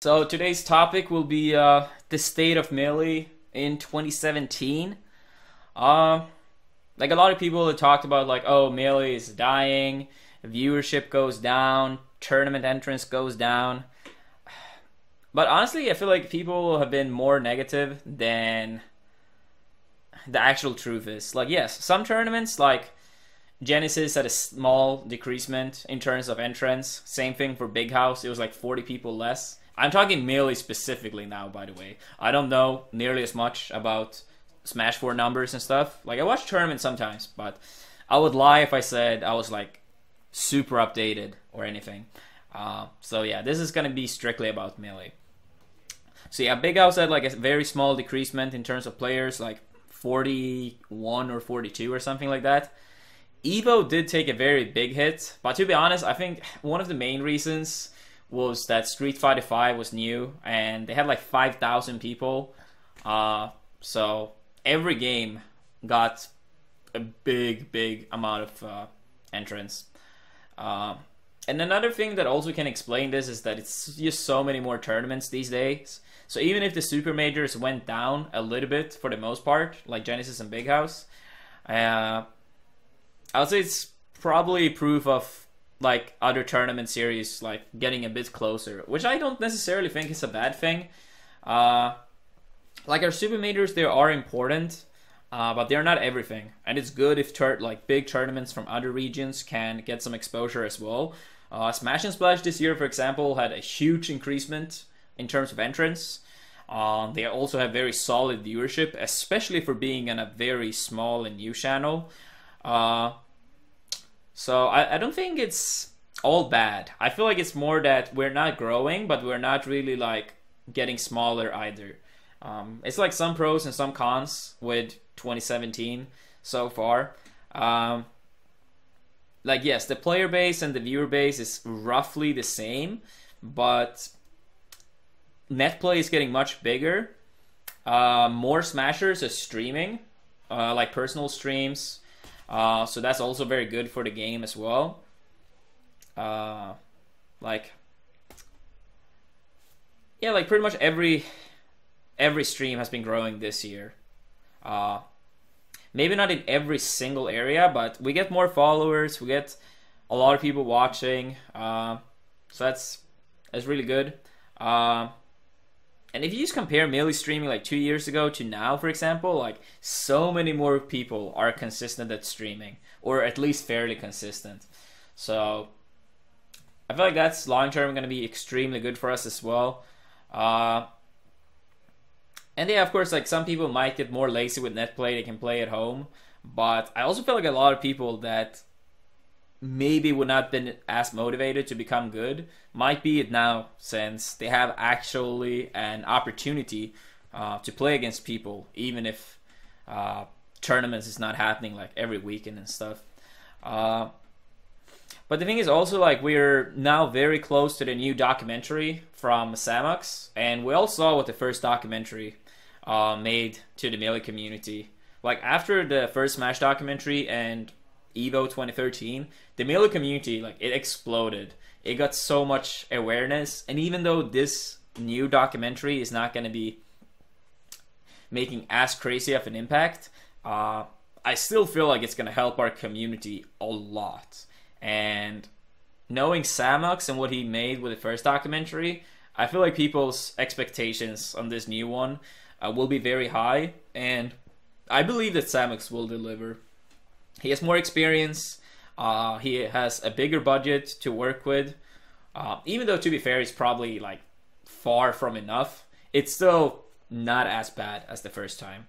So today's topic will be the state of Melee in 2017. Uh, like a lot of people have talked about, like, oh, Melee is dying, viewership goes down, tournament entrance goes down. But honestly, I feel like people have been more negative than the actual truth is. Like, yes, some tournaments, like Genesis, had a small decreasement in terms of entrance. Same thing for Big House, it was like 40 people less. I'm talking Melee specifically now, by the way. I don't know nearly as much about Smash 4 numbers and stuff. Like, I watch tournaments sometimes, but I would lie if I said I was, like, super updated or anything. So yeah, this is gonna be strictly about Melee. So yeah, Big House had, like, a very small decreasement in terms of players, like 41 or 42 or something like that. Evo did take a very big hit, but to be honest, I think one of the main reasons was that Street Fighter V was new, and they had like 5,000 people. So every game got a big amount of entrance. And another thing that also can explain this is that it's just so many more tournaments these days. So even if the super majors went down a little bit for the most part, like Genesis and Big House, I would say it's probably proof of like other tournament series like getting a bit closer, which I don't necessarily think is a bad thing. Like our super majors, they are important, but they're not everything, and it's good if like big tournaments from other regions can get some exposure as well. Smash and Splash this year, for example, had a huge increasement in terms of entrance. They also have very solid viewership, especially for being on a very small and new channel. So I don't think it's all bad. I feel like it's more that we're not growing, but we're not really like getting smaller either. It's like some pros and some cons with 2017 so far. Like, yes, the player base and the viewer base is roughly the same, but net play is getting much bigger. More Smashers are streaming, like personal streams. So that's also very good for the game as well. Like, yeah, like pretty much every stream has been growing this year. Maybe not in every single area, but we get more followers. We get a lot of people watching. So that's really good. And if you just compare Melee streaming like 2 years ago to now, for example, like so many more people are consistent at streaming, or at least fairly consistent. So I feel like that's long term going to be extremely good for us as well. And yeah, of course, like some people might get more lazy with net play; they can play at home. But I also feel like a lot of people that maybe would not have been as motivated to become good might be it now, since they have actually an opportunity to play against people, even if tournaments is not happening like every weekend and stuff. But the thing is also, like, we're now very close to the new documentary from Samux, and we all saw what the first documentary made to the Melee community. Like, after the first Smash documentary and Evo 2013, the Melee community, like, it exploded. It got so much awareness, and even though this new documentary is not going to be making as crazy of an impact, I still feel like it's going to help our community a lot. And knowing Samux and what he made with the first documentary, I feel like people's expectations on this new one will be very high, and I believe that Samux will deliver. He has more experience. He has a bigger budget to work with. Even though, to be fair, he's probably like far from enough, it's still not as bad as the first time.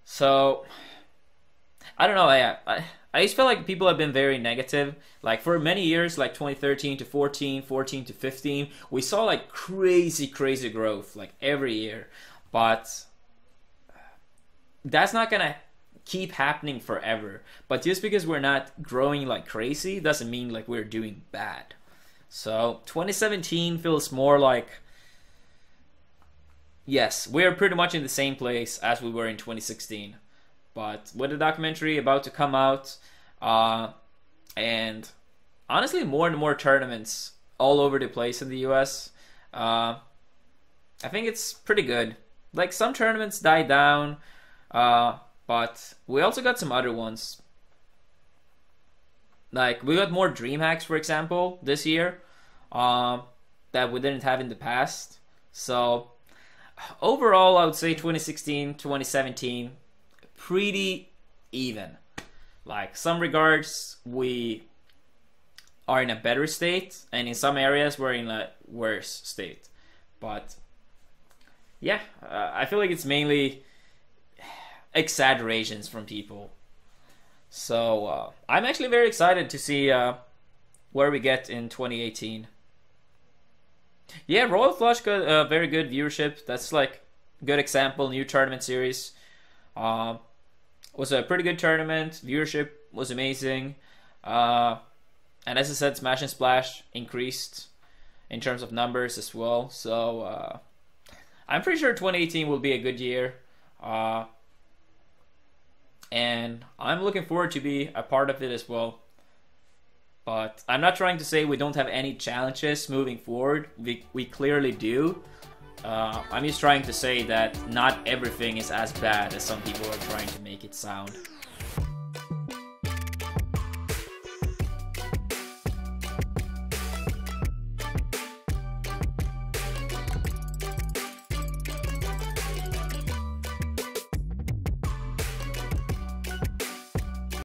So I don't know. I just feel like people have been very negative. Like, for many years, like 2013 to 14, 14 to 15, we saw like crazy growth like every year. But that's not gonna keep happening forever. But just because we're not growing like crazy doesn't mean like we're doing bad. So 2017 feels more like, yes, we're pretty much in the same place as we were in 2016. But with the documentary about to come out, and honestly more and more tournaments all over the place in the US. I think it's pretty good. Like, some tournaments died down, but we also got some other ones. Like, we got more DreamHacks, for example, this year, that we didn't have in the past. So, overall, I would say 2016, 2017, pretty even. Like, some regards, we are in a better state, and in some areas, we're in a worse state. But yeah, I feel like it's mainly exaggerations from people. So I'm actually very excited to see where we get in 2018. Yeah, Royal Flush got a very good viewership. That's like good example, new tournament series. Was a pretty good tournament. Viewership was amazing. And as I said, Smash and Splash increased in terms of numbers as well. So I'm pretty sure 2018 will be a good year. And I'm looking forward to be a part of it as well. But I'm not trying to say we don't have any challenges moving forward. We clearly do. I'm just trying to say that not everything is as bad as some people are trying to make it sound.